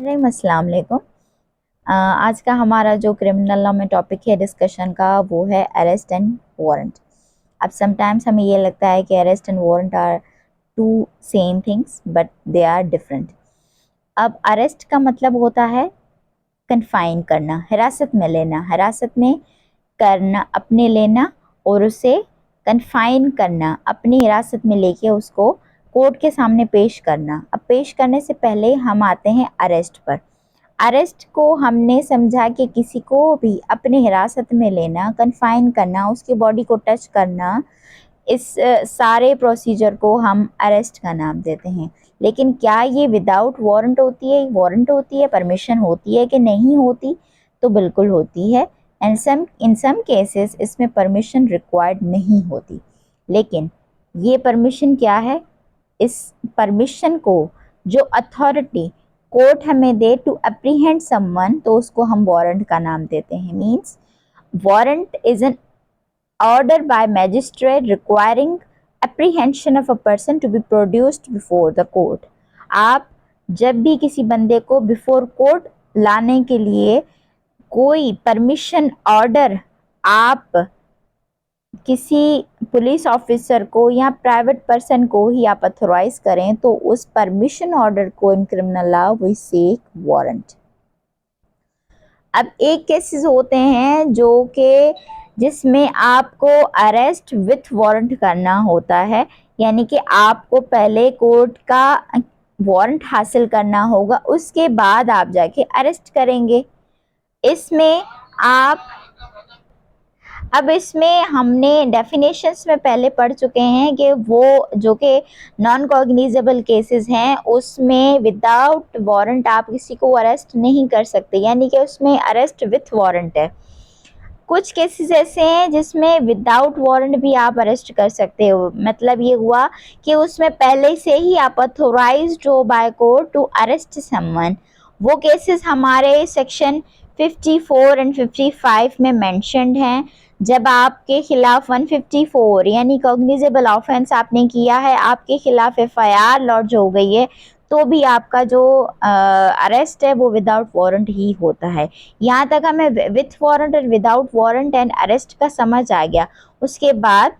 अस्सलाम वालेकुम। आज का हमारा जो क्रिमिनल लॉ में टॉपिक है डिस्कशन का वो है अरेस्ट एंड वारंट। अब समटाइम्स हमें ये लगता है कि arrest and warrant are two same things but they are different. अब अरेस्ट का मतलब होता है कन्फाइन करना, हिरासत में लेना, हिरासत में करना, अपने लेना और उसे कन्फाइन करना, अपनी हिरासत में लेके उसको कोर्ट के सामने पेश करना। अब पेश करने से पहले हम आते हैं अरेस्ट पर। अरेस्ट को हमने समझा कि किसी को भी अपनी हिरासत में लेना, कन्फाइन करना, उसकी बॉडी को टच करना, इस सारे प्रोसीजर को हम अरेस्ट का नाम देते हैं। लेकिन क्या ये विदाउट वारंट होती है? वारंट होती है, परमिशन होती है कि नहीं होती? तो बिल्कुल होती है। एंड इन सम केसेस इसमें परमिशन रिक्वायर्ड नहीं होती। लेकिन ये परमिशन क्या है? इस परमिशन को जो अथॉरिटी कोर्ट हमें दे टू अप्रीहेंड समवन, तो उसको हम वारंट का नाम देते हैं। Means warrant is an order by magistrate requiring apprehension of a person to be produced before the court। आप जब भी किसी बंदे को बिफोर कोर्ट लाने के लिए कोई परमिशन ऑर्डर आप किसी पुलिस ऑफिसर को या प्राइवेट पर्सन को ही आप अथोराइज करें, तो उस परमिशन ऑर्डर को इन क्रिमिनल लॉ वी से वारंट। अब एक केसेस होते हैं जो कि जिसमें आपको अरेस्ट विथ वारंट करना होता है, यानी कि आपको पहले कोर्ट का वारंट हासिल करना होगा, उसके बाद आप जाके अरेस्ट करेंगे। इसमें आप अब इसमें हमने डेफिनेशंस में पहले पढ़ चुके हैं कि वो जो कि नॉन कॉग्निजेबल केसेस हैं उसमें विदाउट वारंट आप किसी को अरेस्ट नहीं कर सकते, यानी कि उसमें अरेस्ट विथ वारंट है। कुछ केसेस ऐसे हैं जिसमें विदाउट वारंट भी आप अरेस्ट कर सकते हो। मतलब ये हुआ कि उसमें पहले से ही आप अथोराइज्ड हो by court to arrest someone. वो केसेस हमारे सेक्शन 54 एंड 55 में मेंशन्ड हैं। जब आपके खिलाफ 154 यानी कॉग्निजेबल ऑफेंस आपने किया है, आपके खिलाफ एफआईआर लॉन्च हो गई है, तो भी आपका जो अरेस्ट है वो विदाउट वारंट ही होता है। यहाँ तक हमें विथ वारंट और विदाउट वारंट एंड अरेस्ट का समझ आ गया। उसके बाद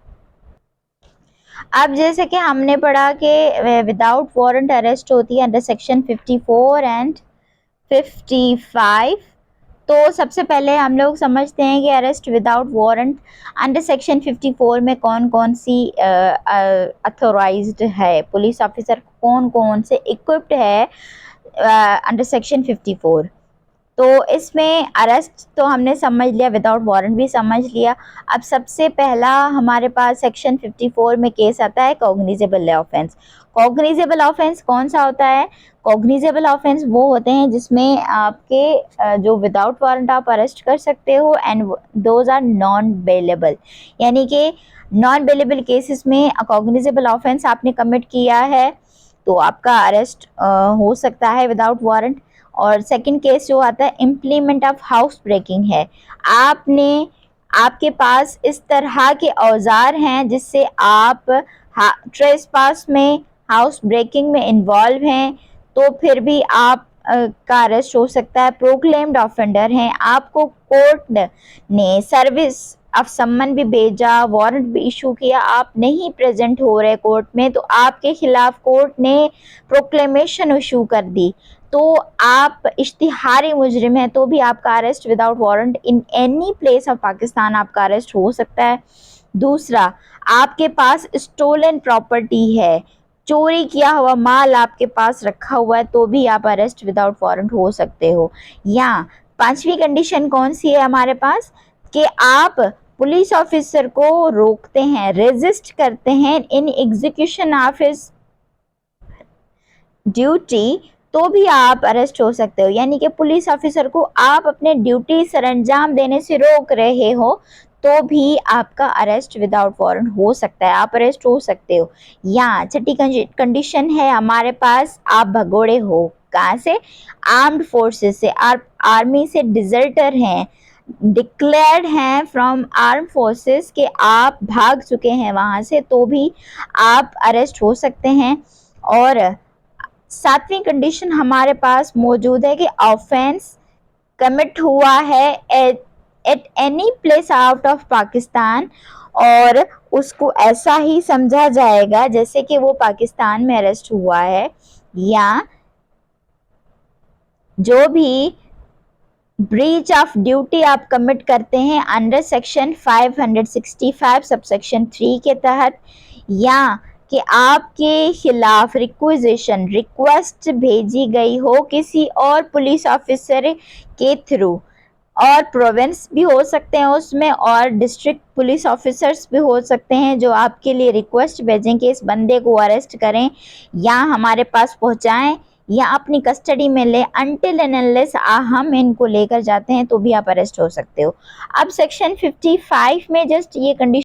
अब जैसे कि हमने पढ़ा कि विदाउट वारंट अरेस्ट होती है अंडर सेक्शन 54 एंड 55। तो सबसे पहले हम लोग समझते हैं कि arrest without warrant under section 54 में कौन कौन सी अथोराइज्ड है, पुलिस ऑफिसर कौन कौन से इक्विप्ड है अंडर सेक्शन 54। तो इसमें अरेस्ट तो हमने समझ लिया, विदाउट वारंट भी समझ लिया। अब सबसे पहला हमारे पास सेक्शन 54 में केस आता है कॉग्निजेबल ऑफेंस। कॉग्निजेबल ऑफेंस कौन सा होता है? कॉग्निजेबल ऑफेंस वो होते हैं जिसमें आपके जो विदाउट वारंट आप अरेस्ट कर सकते हो and those are non bailable, यानी कि नॉन बेलेबल केसेस में कॉग्निजेबल ऑफेंस आपने कमिट किया है तो आपका अरेस्ट हो सकता है विदाउट वारंट। और सेकंड केस जो आता है इम्प्लीमेंट ऑफ हाउस ब्रेकिंग है। आपके पास इस तरह के औजार हैं जिससे आप ट्रेसपास में, हाउस ब्रेकिंग में इन्वॉल्व हैं, तो फिर भी आप का अरेस्ट हो सकता है। प्रोक्लेम्ड ऑफेंडर हैं, आपको कोर्ट ने सर्विस ऑफ सम्मन भी भेजा, वारंट भी इशू किया, आप नहीं प्रेजेंट हो रहे कोर्ट में, तो आपके खिलाफ कोर्ट ने प्रोक्लेमेशन इशू कर दी, तो आप इश्तिहारी मुजरिम हैं, तो भी आपका arrest without warrant in any place of Pakistan आपका अरेस्ट हो सकता है। दूसरा, आपके पास स्टोलन प्रॉपर्टी है, चोरी किया हुआ माल आपके पास रखा हुआ है, तो भी आप अरेस्ट विदाउट वारंट हो सकते हो। या पांचवी कंडीशन कौन सी है हमारे पास कि आप पुलिस ऑफिसर को रोकते हैं, रेजिस्ट करते हैं in execution of his duty, तो भी आप अरेस्ट हो सकते हो। यानी कि पुलिस ऑफिसर को आप अपने ड्यूटी सरंजाम देने से रोक रहे हो, तो भी आपका अरेस्ट विदाउट वारंट हो सकता है, आप अरेस्ट हो सकते हो। या छठी कंडीशन है हमारे पास, आप भगोड़े हो, कहाँ से? आर्म्ड फोर्सेस से, आर्मी से डिजर्टर हैं, डिक्लेयर्ड हैं फ्रॉम आर्म फोर्सेस के आप भाग चुके हैं वहाँ से, तो भी आप अरेस्ट हो सकते हैं। और सातवीं कंडीशन हमारे पास मौजूद है कि ऑफेंस कमिट हुआ है at any place out of Pakistan, और उसको ऐसा ही समझा जाएगा जैसे कि वो पाकिस्तान में अरेस्ट हुआ है, या जो भी ब्रीच ऑफ ड्यूटी आप कमिट करते हैं अंडर सेक्शन 565 सबसेक्शन 3 के तहत, या कि आपके खिलाफ रिक्विजिशन रिक्वेस्ट भेजी गई हो किसी और पुलिस ऑफिसर के थ्रू, और प्रोविंस भी हो सकते हैं उसमें, और डिस्ट्रिक्ट पुलिस ऑफिसर्स भी हो सकते हैं जो आपके लिए रिक्वेस्ट भेजें कि इस बंदे को अरेस्ट करें या हमारे पास पहुंचाएं या अपनी कस्टडी में ले, अनटिल एंड अनलेस हम इनको लेकर जाते हैं तो भी आप अरेस्ट हो सकते हो। अब सेक्शन 55 में जस्ट ये कंडीशन